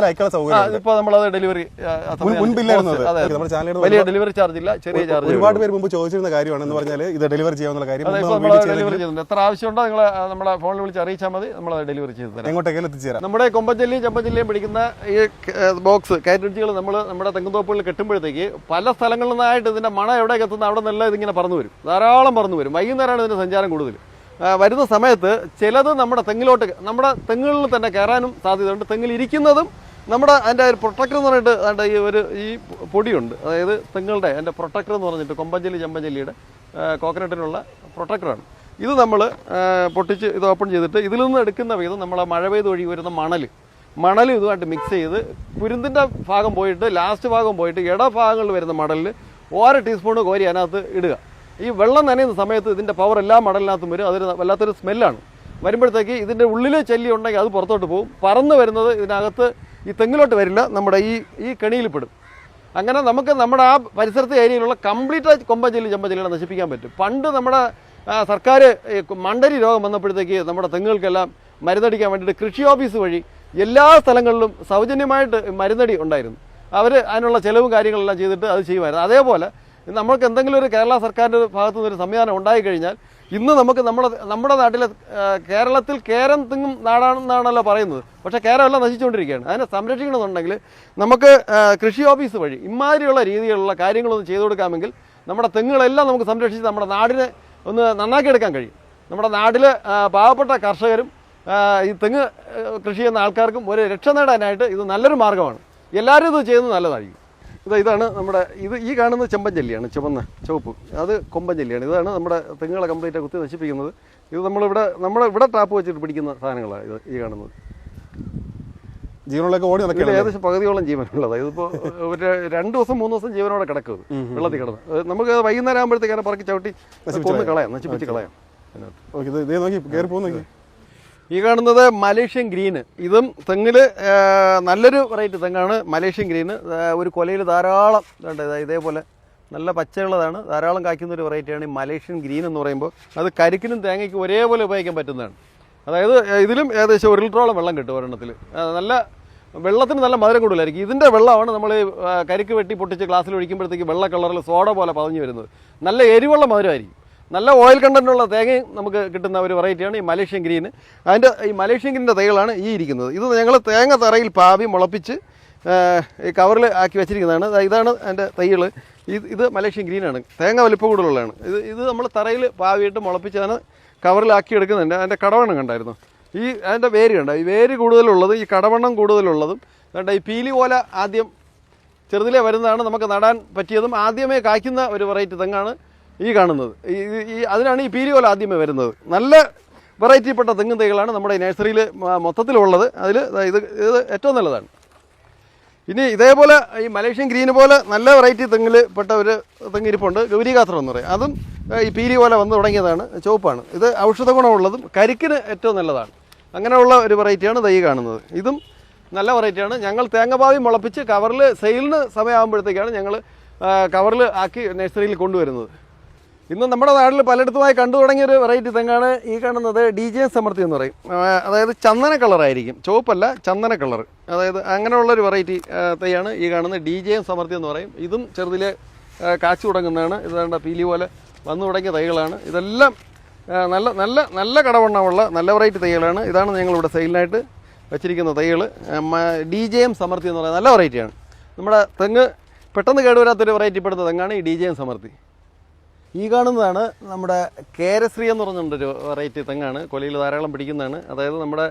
ഇപ്പൊ നമ്മളത് ഡെലിവറി വലിയ ഡെലിവറി ചാർജ് ഇല്ല, ചെറിയ ചാർജ്. ഒരുപാട് പേര് മുമ്പ് ചോദിച്ചിരുന്ന കാര്യമാണ് എന്ന് പറഞ്ഞാൽ ഇത് ഡെലിവറി ചെയ്യാവുന്ന കാര്യം. ഡെലിവറി ചെയ്യുന്നുണ്ട്. എത്ര ആവശ്യമുണ്ടോ നിങ്ങൾ നമ്മളെ ഫോണിൽ വിളിച്ച് അറിയിച്ചാൽ മതി, നമ്മൾ ഡെലിവറി ചെയ്ത് തരാം. എങ്ങോട്ടേക്കും എത്തിച്ചേരാം. നമ്മുടെ കൊമ്പൻചെല്ലിയും ചെമ്പൻചെല്ലിയും പിടിക്കുന്ന ഈ ബോക്സ് കാരേജുകൾ നമ്മൾ നമ്മുടെ തെങ്ങുതോപ്പുകളിൽ കെട്ടുമ്പോഴത്തേക്ക് പല സ്ഥലങ്ങളിൽ നിന്നായിട്ട് ഇതിന്റെ മണം എവിടേക്ക് എത്തുന്ന അവിടെ നിന്നെല്ലാം ഇതിങ്ങനെ പറന്നു വരും. ധാരാളം പറന്നു വരും. വൈകുന്നേരമാണ് ഇതിന്റെ സഞ്ചാരം കൂടുതൽ. വരുന്ന സമയത്ത് ചിലത് നമ്മുടെ തെങ്ങിലോട്ട്, നമ്മുടെ തെങ്ങുകളിൽ തന്നെ കയറാനും സാധ്യതയുണ്ട്. തെങ്ങിൽ ഇരിക്കുന്നതും നമ്മുടെ അതിൻ്റെ ഒരു പ്രൊട്ടക്ടർ എന്ന് പറഞ്ഞിട്ട് ഈ പൊടിയുണ്ട്. അതായത് തെങ്ങുകളുടെ അതിൻ്റെ പ്രൊട്ടക്ടർ എന്ന് പറഞ്ഞിട്ട് കൊമ്പൻചെല്ലി ചെമ്പൻചെല്ലിയുടെ കോക്കനട്ടിനുള്ള പ്രൊട്ടക്ടറാണ്. ഇത് നമ്മൾ പൊട്ടിച്ച് ഇത് ഓപ്പൺ ചെയ്തിട്ട് ഇതിൽ നിന്ന് എടുക്കുന്ന വിധം നമ്മളെ മഴ പെയ്ത് ഒഴുകി വരുന്ന മണൽ ഇതുമായിട്ട് മിക്സ് ചെയ്ത് കുരുന്തിൻ്റെ ഭാഗം പോയിട്ട് ലാസ്റ്റ് ഭാഗം പോയിട്ട് ഇടഭാഗങ്ങളിൽ വരുന്ന മണലിൽ 1 ടീസ്പൂണ് കോരി അതിനകത്ത് ഇടുക. ഈ വെള്ളം നനയുന്ന സമയത്ത് ഇതിൻ്റെ പവർ എല്ലാ മടലിനകത്തും വരും. അതൊരു വല്ലാത്തൊരു സ്മെല്ലാണ്. വരുമ്പോഴത്തേക്ക് ഇതിൻ്റെ ഉള്ളിൽ ചെല്ലി ഉണ്ടെങ്കിൽ അത് പുറത്തോട്ട് പോകും. പറന്ന് വരുന്നത് ഇതിനകത്ത് ഈ തെങ്ങിലോട്ട് വരില്ല, നമ്മുടെ ഈ കെണിയിൽ പെടും. അങ്ങനെ നമുക്ക് നമ്മുടെ ആ പരിസരത്തെ ഏരിയയിലുള്ള കംപ്ലീറ്റ് കൊമ്പൻചെല്ലി ചെമ്പൻചെല്ലികളെ നശിപ്പിക്കാൻ പറ്റും. പണ്ട് നമ്മുടെ സർക്കാർ മണ്ടരി രോഗം വന്നപ്പോഴത്തേക്ക് നമ്മുടെ തെങ്ങുകൾക്കെല്ലാം മരുന്നടിക്കാൻ വേണ്ടിയിട്ട് കൃഷി ഓഫീസ് വഴി എല്ലാ സ്ഥലങ്ങളിലും സൗജന്യമായിട്ട് മരുന്നടി ഉണ്ടായിരുന്നു. അവർ അതിനുള്ള ചിലവും കാര്യങ്ങളെല്ലാം ചെയ്തിട്ട് അത് ചെയ്യുമായിരുന്നു. അതേപോലെ നമ്മൾക്ക് എന്തെങ്കിലും ഒരു കേരള സർക്കാരിൻ്റെ ഭാഗത്തു നിന്നൊരു സംവിധാനം ഉണ്ടായിക്കഴിഞ്ഞാൽ ഇന്ന് നമുക്ക് നമ്മുടെ നാട്ടിലെ കേരളത്തിൽ കേരം തെങ്ങും നാടാണെന്നാണല്ലോ പറയുന്നത്. പക്ഷേ കേരളമെല്ലാം നശിച്ചുകൊണ്ടിരിക്കുകയാണ്. അതിനെ സംരക്ഷിക്കണമെന്നുണ്ടെങ്കിൽ നമുക്ക് കൃഷി ഓഫീസ് വഴി ഇമാതിരിയുള്ള രീതിയിലുള്ള കാര്യങ്ങളൊന്നും ചെയ്തു കൊടുക്കാമെങ്കിൽ നമ്മുടെ തെങ്ങുകളെല്ലാം നമുക്ക് സംരക്ഷിച്ച് നമ്മുടെ നാടിനെ ഒന്ന് നന്നാക്കിയെടുക്കാൻ കഴിയും. നമ്മുടെ നാട്ടിൽ പാവപ്പെട്ട കർഷകരും ഈ തെങ്ങ് കൃഷി ചെയ്യുന്ന ആൾക്കാർക്കും ഒരു രക്ഷ നേടാനായിട്ട് ഇത് നല്ലൊരു മാർഗ്ഗമാണ്. എല്ലാവരും ഇത് ചെയ്യുന്നത് നല്ലതായിരിക്കും. ഇതാണ് നമ്മുടെ ഈ കാണുന്നത് ചെമ്പൻചെല്ലിയാണ്, ചുവപ്പ്. അത് കൊമ്പൻചെല്ലിയാണ്. ഇതാണ് നമ്മുടെ തെങ്ങുകളെ കംപ്ലീറ്റ് കുത്തി നശിപ്പിക്കുന്നത്. ഇത് നമ്മളിവിടെ ട്രാപ്പ് വെച്ചിട്ട് പിടിക്കുന്ന സാധനങ്ങളാണ് ഈ കാണുന്നത്. ജീവനുള്ളൊക്കെ ഓടി നടക്കുക. ഏകദേശം പകുതിയോളം ജീവനുള്ളത്. ഇതിപ്പോൾ ഒരു 2 ദിവസം 3 ദിവസം ജീവനോടെ കിടക്കും വെള്ളത്തിൽ കിടന്ന്. നമുക്ക് വൈകുന്നേരം ആകുമ്പോഴത്തേക്കാണ് പറക്കി ചവിട്ടി നശിപ്പിച്ച് കളയാം. നോക്കി കയറി പോകുന്നു. ഈ കാണുന്നത് മലേഷ്യൻ ഗ്രീന്. ഇതും തെങ്ങിൽ നല്ലൊരു വെറൈറ്റി തെങ്ങാണ് മലേഷ്യൻ ഗ്രീന്. ഒരു കൊലയിൽ ധാരാളം ഇതേപോലെ നല്ല പച്ചയുള്ളതാണ്, ധാരാളം കായ്ക്കുന്ന ഒരു വെറൈറ്റിയാണ് ഈ മലേഷ്യൻ ഗ്രീൻ എന്ന് പറയുമ്പോൾ. അത് കരിക്കിനും തേങ്ങയ്ക്കും ഒരേപോലെ ഉപയോഗിക്കാൻ പറ്റുന്നതാണ്. അതായത് ഇതിലും ഏകദേശം 1 ലിറ്ററോളം വെള്ളം കിട്ടും ഒരെണ്ണത്തിൽ. നല്ല വെള്ളത്തിന് നല്ല മധുരം കൂടുതലായിരിക്കും. ഇതിൻ്റെ വെള്ളമാണ് നമ്മൾ കരിക്ക് വെട്ടി പൊട്ടിച്ച് ഗ്ലാസ്സിൽ ഒഴിക്കുമ്പോഴത്തേക്ക് വെള്ള കളറിൽ സോഡ പോലെ പതഞ്ഞു വരുന്നത്. നല്ല എരിവുള്ള മധുരമായിരിക്കും. നല്ല ഓയിൽ കണ്ടന്റുള്ള തേങ്ങയും നമുക്ക് കിട്ടുന്ന ഒരു വെറൈറ്റിയാണ് ഈ മലേഷ്യൻ ഗ്രീൻ. ഈ മലേഷ്യൻ ഗ്രീനിൻ്റെ തൈകളാണ് ഈ ഇരിക്കുന്നത്. ഇത് ഞങ്ങൾ തേങ്ങ തറയിൽ പാവി മുളപ്പിച്ച് ഈ കവറിൽ ആക്കി വെച്ചിരിക്കുന്നതാണ്. ഇതാണ് അതിൻ്റെ തൈകൾ. ഇത് മലേഷ്യൻ ഗ്രീനാണ്, തേങ്ങ വലിപ്പം കൂടുതലുള്ളതാണ്. ഇത് നമ്മൾ തറയിൽ പാവിയിട്ട് മുളപ്പിച്ചാണ് കവറിലാക്കി എടുക്കുന്നുണ്ട്. അതിൻ്റെ കടവണ്ണം കണ്ടായിരുന്നു. അതിൻ്റെ വേര് കണ്ട, ഈ വേര് കൂടുതലുള്ളതും ഈ കടവണ്ണം കൂടുതലുള്ളതും കണ്ട. ഈ പീലി പോലെ ആദ്യം ചെറുതിലേ വരുന്നതാണ്, നമുക്ക് നടാൻ പറ്റിയതും ആദ്യമേ കായ്ക്കുന്ന ഒരു വെറൈറ്റി തെങ്ങാണ് ഈ കാണുന്നത്. അതിനാണ് ഈ പീലി പോലെ ആദ്യമേ വരുന്നത്. നല്ല വെറൈറ്റിപ്പെട്ട തെങ്ങും തൈകളാണ് നമ്മുടെ നഴ്സറിയിൽ മൊത്തത്തിലുള്ളത്. അതിൽ ഇത് ഏറ്റവും നല്ലതാണ്. ഇനി ഇതേപോലെ ഈ മലേഷ്യൻ ഗ്രീന് പോലെ നല്ല വെറൈറ്റി തെങ്ങിൽ പെട്ട ഒരു തെങ്ങിരിപ്പുണ്ട്, ഗൗരീഗാത്രം എന്ന് പറയും. അതും ഈ പീലി പോലെ വന്ന് തുടങ്ങിയതാണ്, ചുവപ്പാണ്. ഇത് ഔഷധ ഗുണമുള്ളതും കരിക്കിന് ഏറ്റവും നല്ലതാണ്. അങ്ങനെയുള്ള ഒരു വെറൈറ്റിയാണ് തൈ കാണുന്നത്. ഇതും നല്ല വെറൈറ്റിയാണ്. ഞങ്ങൾ തേങ്ങാപ്പാവി മുളപ്പിച്ച് കവറിൽ സെയിലിന് സമയമാകുമ്പോഴത്തേക്കാണ് ഞങ്ങൾ കവറിൽ ആക്കി നഴ്സറിയിൽ കൊണ്ടുവരുന്നത്. ഇന്ന് നമ്മുടെ നാട്ടിൽ പലയിടത്തുമായി കണ്ടു തുടങ്ങിയൊരു വെറൈറ്റി തെങ്ങാണ് ഈ കാണുന്നത്. DJ സമൃദ്ധി എന്ന് പറയും. അതായത് ചന്ദന കളറായിരിക്കും, ചുവപ്പല്ല, ചന്ദന കളർ. അതായത് അങ്ങനെയുള്ളൊരു വെറൈറ്റി തൈയാണ് ഈ കാണുന്നത്. DJ സമൃദ്ധി എന്ന് പറയും. ഇതും ചെറുതിലെ കാച്ചു തുടങ്ങുന്നതാണ്. ഇതാണ്ട പീലി പോലെ വന്നു തുടങ്ങിയ തൈകളാണ്. ഇതെല്ലാം നല്ല നല്ല നല്ല കടവണ്ണമുള്ള നല്ല വെറൈറ്റി തൈകളാണ്. ഇതാണ് ഞങ്ങളിവിടെ സെയിലിനായിട്ട് വെച്ചിരിക്കുന്ന തൈകൾ. DJ സമൃദ്ധി എന്ന് പറയുന്നത് നല്ല വെറൈറ്റിയാണ്. നമ്മുടെ തെങ്ങ് പെട്ടെന്ന് കേടുവരാത്തൊരു വെറൈറ്റി പെടുന്ന തെങ്ങാണ് ഈ DJ സമൃദ്ധി. ഈ കാണുന്നതാണ് നമ്മുടെ കേരശ്രീ എന്ന് പറഞ്ഞിട്ടൊരു വെറൈറ്റി തെങ്ങാണ്. കൊലയിൽ ധാരാളം പിടിക്കുന്നതാണ്. അതായത് നമ്മുടെ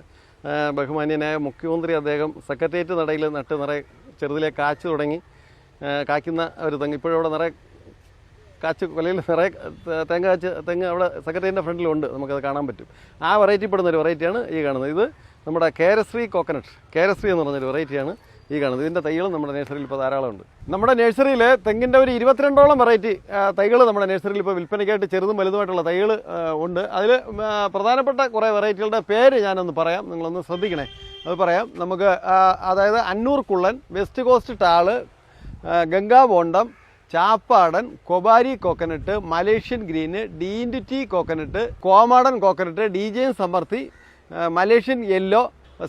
ബഹുമാന്യനായ മുഖ്യമന്ത്രി അദ്ദേഹം സെക്രട്ടേറിയറ്റ് നടയിൽ നട്ട് നിറയെ ചെറുതിലെ കാച്ചു തുടങ്ങി കായ്ക്കുന്ന ഒരു തെങ്ങ്. ഇപ്പോഴവിടെ നിറയെ കാച്ച് കൊലയിൽ നിറയെ തെങ്ങ് അവിടെ സെക്രട്ടേറിയറ്റിൻ്റെ ഫ്രണ്ടിലുണ്ട്, നമുക്കത് കാണാൻ പറ്റും. ആ വെറൈറ്റി പെടുന്ന ഒരു വെറൈറ്റിയാണ് ഈ കാണുന്നത്. ഇത് നമ്മുടെ കേരശ്രീ കോക്കനട്ട്, കേരശ്രീ എന്ന് പറഞ്ഞൊരു വെറൈറ്റിയാണ് ഈ കാണുന്നത്. ഇതിൻ്റെ തൈകളും നമ്മുടെ നഴ്സറിയിൽ ഇപ്പോൾ ധാരാളമുണ്ട്. നമ്മുടെ നഴ്സറിയിൽ തെങ്ങിൻ്റെ ഒരു 22ഓളം വെറൈറ്റി തൈകൾ നമ്മുടെ നഴ്സറിയിൽ ഇപ്പോൾ വിൽപ്പനയ്ക്കായിട്ട് ചെറുതും വലുതുമായിട്ടുള്ള തൈകൾ ഉണ്ട്. അതിൽ പ്രധാനപ്പെട്ട കുറേ വെറൈറ്റികളുടെ പേര് ഞാനൊന്ന് പറയാം, നിങ്ങളൊന്ന് ശ്രദ്ധിക്കണേ. അത് പറയാം നമുക്ക്. അതായത് അന്നൂർ കുള്ളൻ, വെസ്റ്റ് കോസ്റ്റ് ടാള്, ഗംഗാ ബോണ്ടം, ചാപ്പാടൻ, കൊബാരി കോക്കനട്ട്, മലേഷ്യൻ ഗ്രീന്, ഡീൻഡുറ്റി കോക്കനട്ട്, കോമാടൻ കോക്കനട്ട്, DJ സമൃദ്ധി, മലേഷ്യൻ യെല്ലോ,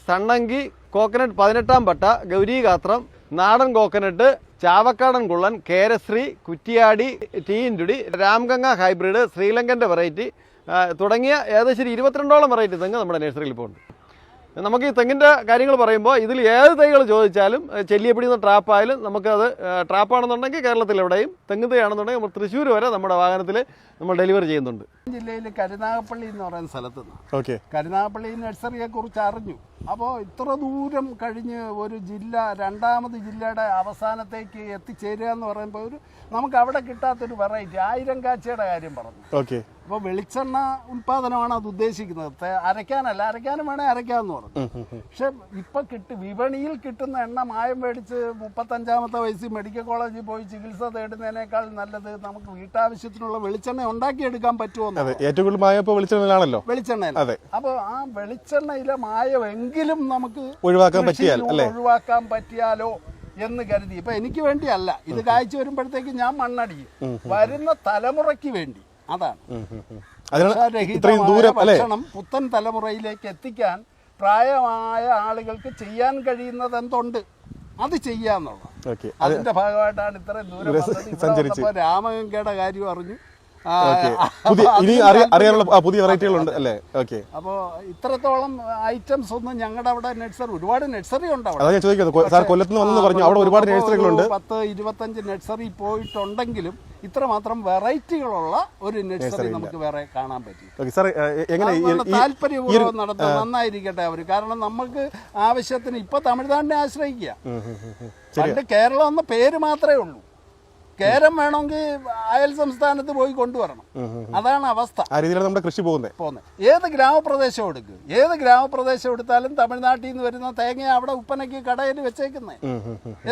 സണ്ണങ്കി കോക്കനട്ട് 18-ാം പട്ട, ഗൗരീഗാത്രം, നാടൻ കോക്കനട്ട്, ചാവക്കാടൻ കുള്ളൻ, കേരശ്രീ, കുറ്റിയാടി, ടീൻഡുടി, രാംഗംഗ ഹൈബ്രിഡ്, ശ്രീലങ്കൻ്റെ വെറൈറ്റി തുടങ്ങിയ ഏകദേശം 22ഓളം വെറൈറ്റി തെങ്ങ് നമ്മുടെ നഴ്സറിയിൽ ഇപ്പോൾ ഉണ്ട്. നമുക്ക് ഈ തെങ്ങിൻ്റെ കാര്യങ്ങൾ പറയുമ്പോൾ ഇതിൽ ഏത് തൈകൾ ചോദിച്ചാലും ചെല്ലിയപ്പിടിയുന്ന ട്രാപ്പായാലും നമുക്കത് ട്രാപ്പാണെന്നുണ്ടെങ്കിൽ കേരളത്തിലെവിടെയും, തെങ്ങ് തൈയാണെന്നുണ്ടെങ്കിൽ നമ്മൾ തൃശ്ശൂർ വരെ നമ്മുടെ വാഹനത്തിൽ നമ്മൾ ഡെലിവറി ചെയ്യുന്നുണ്ട്. ജില്ലയിൽ കരുനാഗപ്പള്ളി എന്ന് പറയുന്ന സ്ഥലത്ത് നിന്ന് കരുനാഗപ്പള്ളി നഴ്സറിയെ കുറിച്ച് അറിഞ്ഞു. അപ്പോൾ ഇത്ര ദൂരം കഴിഞ്ഞ് ഒരു ജില്ല, രണ്ടാമത് ജില്ലയുടെ അവസാനത്തേക്ക് എത്തിച്ചേരുക എന്ന് പറയുമ്പോൾ നമുക്ക് അവിടെ കിട്ടാത്തൊരു വെറൈറ്റി 1000 കാച്ചയുടെ കാര്യം പറഞ്ഞു. അപ്പോൾ വെളിച്ചെണ്ണ ഉൽപാദനമാണ് അത് ഉദ്ദേശിക്കുന്നത്, അരയ്ക്കാനല്ല. അരയ്ക്കാനും വേണേൽ അരയ്ക്കാമെന്ന് പറഞ്ഞു. പക്ഷെ ഇപ്പം വിപണിയിൽ കിട്ടുന്ന എണ്ണ മായം മേടിച്ച് 35-ാമത്തെ വയസ്സിൽ മെഡിക്കൽ കോളേജിൽ പോയി ചികിത്സ തേടുന്നതിനേക്കാൾ നല്ലത് നമുക്ക് വീട്ടാവശ്യത്തിനുള്ള വെളിച്ചെണ്ണ ഉണ്ടാക്കിയെടുക്കാൻ പറ്റുമോ? ഏറ്റവും കൂടുതൽ മായം വെളിച്ചെണ്ണയിലാണല്ലോ. വെളിച്ചെണ്ണ. അപ്പോൾ ആ വെളിച്ചെണ്ണയിലെ മായമെങ്കിലും നമുക്ക് ഒഴിവാക്കാൻ പറ്റിയാലോ എന്ന് കരുതി. ഇപ്പൊ എനിക്ക് വേണ്ടിയല്ല, ഇത് കായ്ച്ചു വരുമ്പോഴത്തേക്ക് ഞാൻ മണ്ണടിയും, വരുന്ന തലമുറയ്ക്ക് വേണ്ടി. അതാണ് ഭക്ഷണം പുത്തൻ തലമുറയിലേക്ക് എത്തിക്കാൻ പ്രായമായ ആളുകൾക്ക് ചെയ്യാൻ കഴിയുന്നത് എന്തുണ്ട്, അത് ചെയ്യാന്നുള്ളത്. അതിന്റെ ഭാഗമായിട്ടാണ് ഇത്രയും ദൂരം. രാമഗംഗയുടെ കാര്യം അറിഞ്ഞു. അറിയാനുള്ള പുതിയ വെറൈറ്റികളുണ്ട് അല്ലേ? അപ്പോ ഇത്രത്തോളം ഐറ്റംസ് ഒന്നും ഞങ്ങളുടെ അവിടെ നഴ്സറി, ഒരുപാട് നഴ്സറി ഉണ്ട് അവിടെ. 10-25 നഴ്സറി പോയിട്ടുണ്ടെങ്കിലും ഇത്രമാത്രം വെറൈറ്റികളുള്ള ഒരു നഴ്സറി നമുക്ക് വേറെ കാണാൻ പറ്റും. താല്പര്യപൂർവ്വം നടത്താൻ നന്നായിരിക്കട്ടെ അവര്. കാരണം നമുക്ക് ആവശ്യത്തിന് ഇപ്പൊ തമിഴ്നാടിനെ ആശ്രയിക്കുക. പണ്ട് കേരളം എന്ന പേര് മാത്രമേ ഉള്ളൂ. കേരം വേണമെങ്കിൽ അയൽ സംസ്ഥാനത്ത് പോയി കൊണ്ടുവരണം. അതാണ് അവസ്ഥ. നമ്മുടെ കൃഷി പോകുന്നത്. ഏത് ഗ്രാമപ്രദേശം എടുക്കുക, ഏത് ഗ്രാമപ്രദേശം എടുത്താലും തമിഴ്നാട്ടിൽ നിന്ന് വരുന്ന തേങ്ങ അവിടെ ഉപ്പനയ്ക്ക് കടയിൽ വെച്ചേക്കുന്നേ.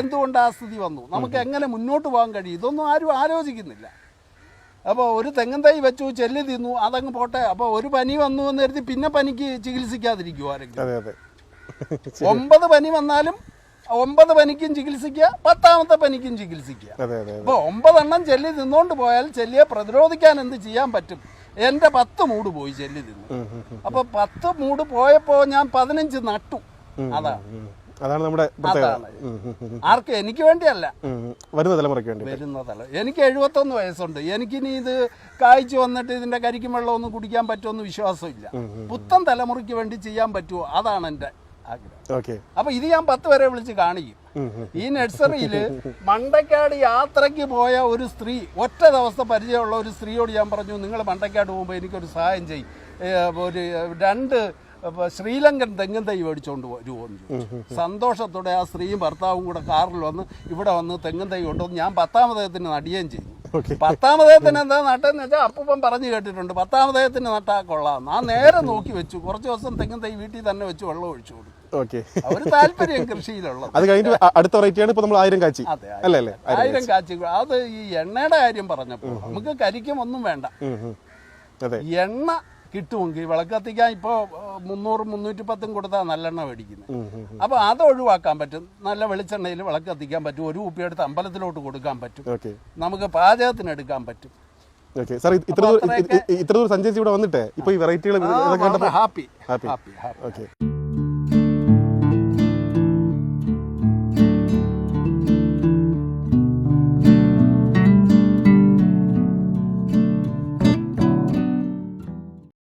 എന്തുകൊണ്ട് ആ സ്ഥിതി വന്നു? നമുക്ക് എങ്ങനെ മുന്നോട്ട് പോകാൻ കഴിയും? ഇതൊന്നും ആരും ആലോചിക്കുന്നില്ല. അപ്പോൾ ഒരു തെങ്ങൻ തൈ വെച്ചു, ചെല്ലി തിന്നു, അതങ്ങ് പോട്ടെ. അപ്പോൾ ഒരു പനി വന്നു എന്ന് കരുതി പിന്നെ പനിക്ക് ചികിത്സിക്കാതിരിക്കുമോ ആരെങ്കിലും? അതെ അതെ 9 പനി വന്നാലും 9 പനിക്കും ചികിത്സിക്കുക, 10ാമത്തെ പനിക്കും ചികിത്സിക്കുക. അപ്പോൾ 9 എണ്ണം ചെല്ലി തിന്നുകൊണ്ട് പോയാൽ ചെല്ലിയെ പ്രതിരോധിക്കാൻ എന്ത് ചെയ്യാൻ പറ്റും? എൻ്റെ 10 മൂട് പോയി ചെല്ലി തിന്നു. അപ്പോൾ 10 മൂട് പോയപ്പോൾ ഞാൻ 15 നട്ടു. അതാണ് നമ്മുടെ ആർക്ക്? എനിക്ക് വേണ്ടിയല്ല, വരുന്ന തലമുറയ്ക്ക് വേണ്ടി. എനിക്ക് 71 വയസ്സുണ്ട്. എനിക്കിനി ഇത് കായ്ച്ചു വന്നിട്ട് ഇതിന്റെ കരിക്കും വെള്ളമൊന്നും കുടിക്കാൻ പറ്റുമെന്ന് വിശ്വാസമില്ല. പുത്തൻ തലമുറയ്ക്ക് വേണ്ടി ചെയ്യാൻ പറ്റുമോ? അതാണ് എൻ്റെ ആഗ്രഹം. അപ്പൊ ഇത് ഞാൻ 10 വരെ വിളിച്ച് കാണിക്കും. ഈ നഴ്സറിയില് മണ്ടക്കാട് യാത്രയ്ക്ക് പോയ ഒരു സ്ത്രീ, ഒറ്റ ദിവസത്തെ പരിചയമുള്ള ഒരു സ്ത്രീയോട് ഞാൻ പറഞ്ഞു, നിങ്ങൾ മണ്ടക്കാട് പോകുമ്പോൾ എനിക്കൊരു സഹായം ചെയ്യും, ഒരു 2 ശ്രീലങ്കൻ തെങ്ങൻ തൈ മേടിച്ചോണ്ട് വരുമോന്ന്. സന്തോഷത്തോടെ ആ സ്ത്രീയും ഭർത്താവും കൂടെ കാറിൽ വന്ന് ഇവിടെ വന്ന് തെങ്ങൻ തൈ കൊണ്ടുവന്ന് ഞാൻ 10ാമതേത്തിന് നടുകയും ചെയ്തു. 10ാമതേത്തിന് എന്താ നട്ടെന്ന് വെച്ചാൽ അപ്പൂപ്പൻ പറഞ്ഞു കേട്ടിട്ടുണ്ട്, 10ാമതേത്തിന് നട്ടാ കൊള്ളാം. ആ നേരെ നോക്കി വെച്ചു. കുറച്ച് ദിവസം തെങ്ങൻ തൈ വീട്ടിൽ തന്നെ വെച്ച് വെള്ളം ഒഴിച്ചു കൊടുത്തു. ഒരു താല്പര്യം കൃഷിയിലുള്ളത്. അത് കഴിഞ്ഞിട്ട് അടുത്ത വെറൈറ്റിയാണ് ഇപ്പൊ നമ്മൾ 1000 കാച്ചി. അതെ, 1000 കാച്ചി. അത് ഈ എണ്ണയുടെ കാര്യം പറഞ്ഞപ്പോൾ നമുക്ക് കരിക്കും ഒന്നും വേണ്ട, എണ്ണ കിട്ടുമെങ്കിൽ വിളക്ക് കത്തിക്കാൻ ഇപ്പോൾ 300-310 കൊടുത്താൽ നല്ലെണ്ണ മേടിക്കുന്നത്. അപ്പോൾ അത് ഒഴിവാക്കാൻ പറ്റും. നല്ല വെളിച്ചെണ്ണയിൽ വിളക്ക് കത്തിക്കാൻ പറ്റും. ഒരു കുപ്പിയെടുത്ത് അമ്പലത്തിലോട്ട് കൊടുക്കാൻ പറ്റും. നമുക്ക് പാചകത്തിന് എടുക്കാൻ പറ്റും. ഇത്ര സഞ്ചരിച്ച് ഇവിടെ വന്നിട്ട് ഇപ്പൊ ഈ വെറൈറ്റികൾ ഹാപ്പി.